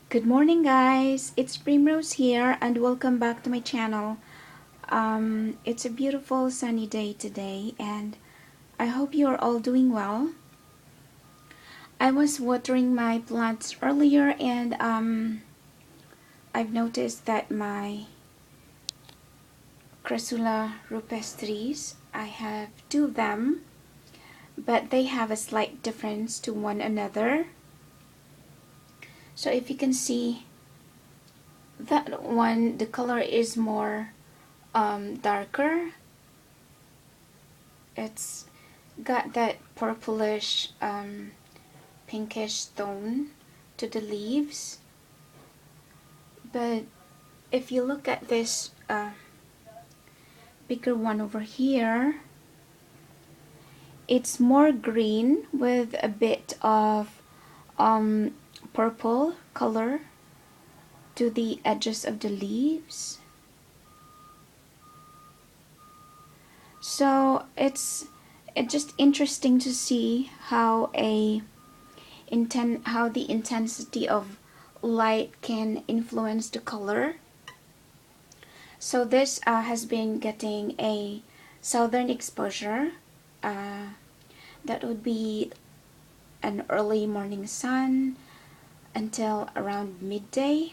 Good morning, guys. It's Primrose here, and welcome back to my channel. It's a beautiful sunny day today, and I hope you are all doing well. I was watering my plants earlier, and I've noticed that my crassula rupestris, I have two of them, but they have a slight difference to one another. So if you can see, that one, the color is more darker. It's got that purplish pinkish tone to the leaves, but if you look at this bigger one over here, it's more green with a bit of purple color to the edges of the leaves. So it's just interesting to see how the intensity of light can influence the color. So this has been getting a southern exposure. That would be an early morning sun until around midday.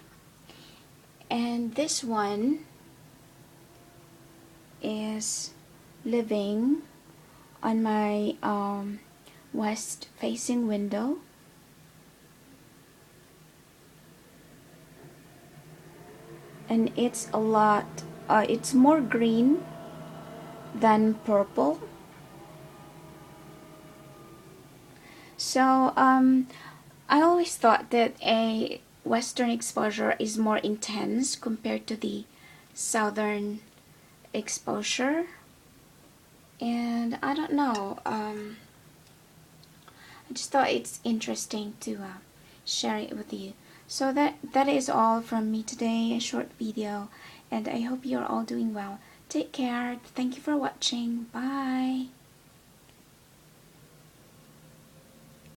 And this one is living on my west facing window. And it's it's more green than purple. So I always thought that a western exposure is more intense compared to the southern exposure, and I don't know, I just thought it's interesting to share it with you. So that is all from me today, a short video, and I hope you're all doing well. Take care. Thank you for watching. Bye.